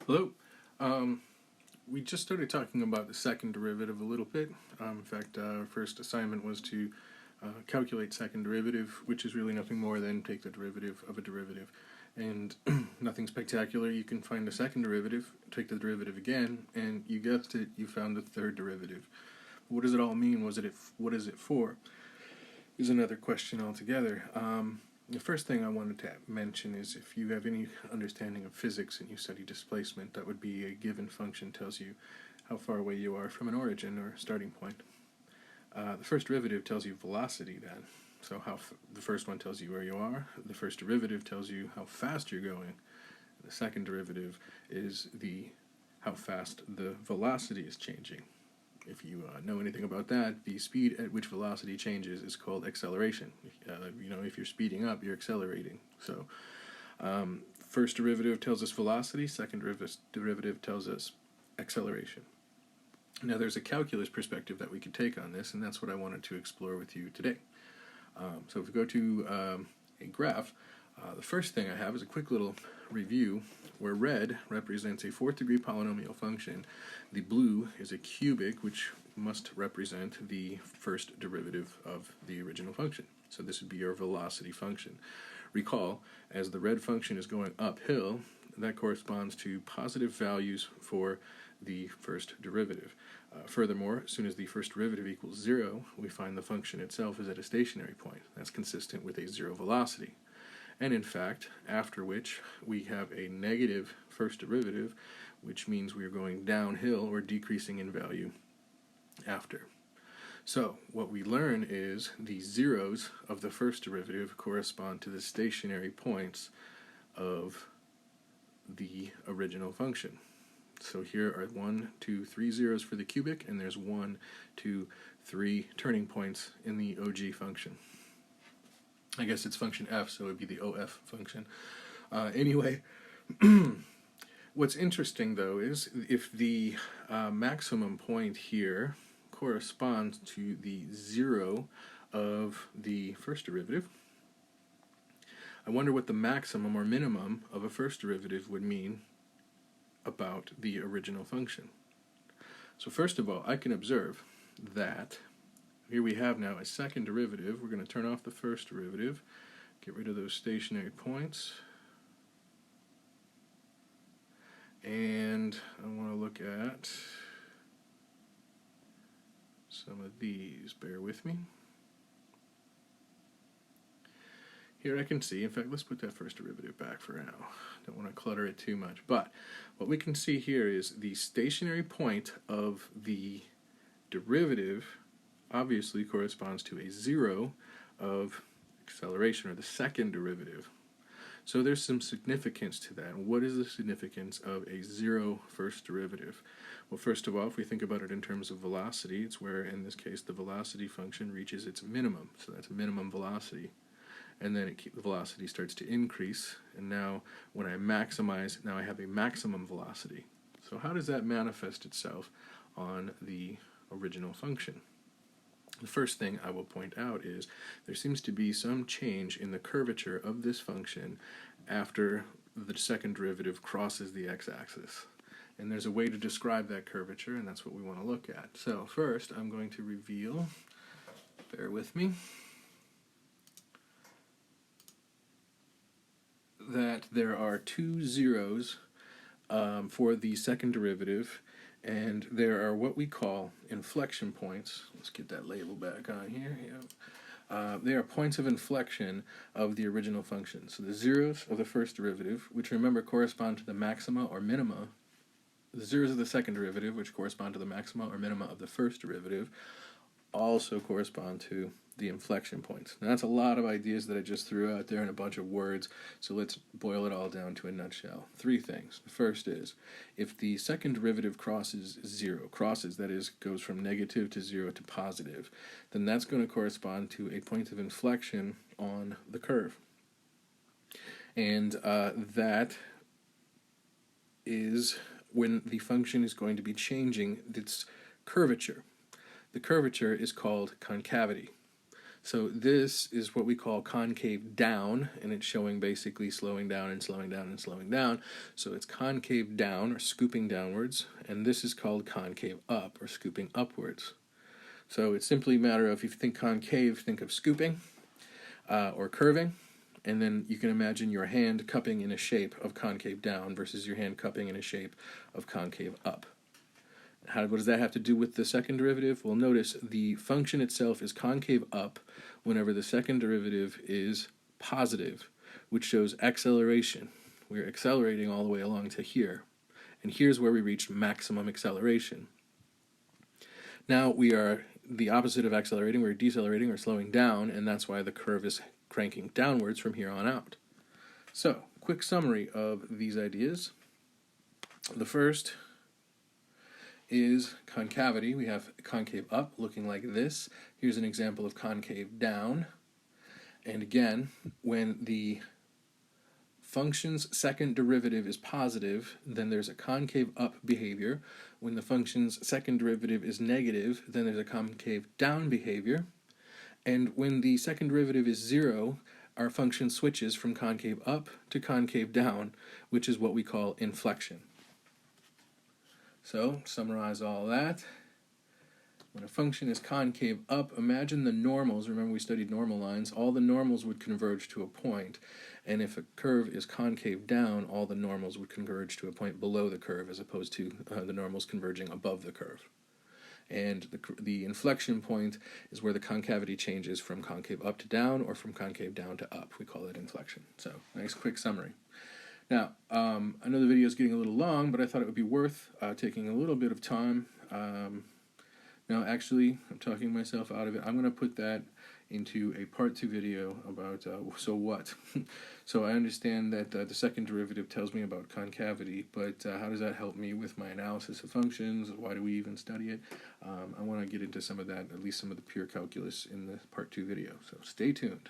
Hello. We just started talking about the second derivative a little bit. In fact, our first assignment was to calculate second derivative, which is really nothing more than take the derivative of a derivative. And nothing spectacular. You can find the second derivative, take the derivative again, and you guessed it, you found the third derivative. What does it all mean? What is it for? Is another question altogether. The first thing I wanted to mention is if you have any understanding of physics and you study displacement, that would be a given function tells you how far away you are from an origin or starting point. The first derivative tells you velocity then. So the first one tells you where you are. The first derivative tells you how fast you're going. The second derivative is how fast the velocity is changing. If you know anything about that, the speed at which velocity changes is called acceleration. If you're speeding up, you're accelerating. So, first derivative tells us velocity, second derivative tells us acceleration. Now, there's a calculus perspective that we could take on this, and that's what I wanted to explore with you today. So if we go to a graph, the first thing I have is a quick little review where red represents a fourth degree polynomial function. The blue is a cubic, which must represent the first derivative of the original function. So this would be your velocity function. Recall, as the red function is going uphill, that corresponds to positive values for the first derivative. Furthermore, as soon as the first derivative equals 0, we find the function itself is at a stationary point. That's consistent with a zero velocity. And in fact, after which we have a negative first derivative, which means we are going downhill or decreasing in value after. So what we learn is the zeros of the first derivative correspond to the stationary points of the original function. So here are 1, 2, 3 zeros for the cubic, and there's 1, 2, 3 turning points in the OG function. I guess it's function f, so it would be the OF function. Anyway, what's interesting, though, is if the maximum point here corresponds to the 0 of the first derivative, I wonder what the maximum or minimum of a first derivative would mean about the original function. So first of all, I can observe that here we have now a second derivative. We're going to turn off the first derivative, get rid of those stationary points, and I want to look at some of these. Bear with me. Here I can see, in fact, let's put that first derivative back for now. Don't want to clutter it too much. But what we can see here is the stationary point of the derivative obviously corresponds to a 0 of acceleration, or the second derivative. So there's some significance to that. What is the significance of a 0 first derivative? Well, first of all, if we think about it in terms of velocity, it's where, in this case, the velocity function reaches its minimum. So that's minimum velocity. And then the velocity starts to increase, and now when I maximize, now I have a maximum velocity. So how does that manifest itself on the original function? The first thing I will point out is there seems to be some change in the curvature of this function after the second derivative crosses the x-axis. And there's a way to describe that curvature, and that's what we want to look at. So first, I'm going to reveal, bear with me, that there are 2 zeros for the second derivative, and there are what we call inflection points. Let's get that label back on here. Yeah. They are points of inflection of the original function. So the zeros of the first derivative, which remember correspond to the maxima or minima, the zeros of the second derivative, which correspond to the maxima or minima of the first derivative, also correspond to the inflection points. Now that's a lot of ideas that I just threw out there in a bunch of words, so let's boil it all down to a nutshell. 3 things. The first is, if the second derivative crosses 0, that is, goes from negative to 0 to positive, then that's going to correspond to a point of inflection on the curve. And that is when the function is going to be changing its curvature. The curvature is called concavity. So this is what we call concave down, and it's showing basically slowing down and slowing down and slowing down. So it's concave down, or scooping downwards, and this is called concave up, or scooping upwards. So it's simply a matter of, if you think concave, think of scooping or curving, and then you can imagine your hand cupping in a shape of concave down versus your hand cupping in a shape of concave up. What does that have to do with the second derivative? Well, notice the function itself is concave up whenever the second derivative is positive, which shows acceleration. We're accelerating all the way along to here. And here's where we reach maximum acceleration. Now we are the opposite of accelerating. We're decelerating or slowing down, and that's why the curve is cranking downwards from here on out. So, quick summary of these ideas. The first is concavity. We have concave up looking like this. Here's an example of concave down. And again, when the function's second derivative is positive, then there's a concave up behavior. When the function's second derivative is negative, then there's a concave down behavior. And when the second derivative is 0, our function switches from concave up to concave down, which is what we call inflection. So, summarize all that. When a function is concave up, imagine the normals. Remember, we studied normal lines. All the normals would converge to a point. And if a curve is concave down, all the normals would converge to a point below the curve, as opposed to the normals converging above the curve. And the inflection point is where the concavity changes from concave up to down, or from concave down to up. We call it inflection. So, nice quick summary. Now, I know the video is getting a little long, but I thought it would be worth taking a little bit of time. Now, actually, I'm talking myself out of it. I'm going to put that into a part 2 video about so what. So I understand that the second derivative tells me about concavity, but how does that help me with my analysis of functions? Why do we even study it? I want to get into some of that, at least some of the pure calculus, in the part 2 video. So stay tuned.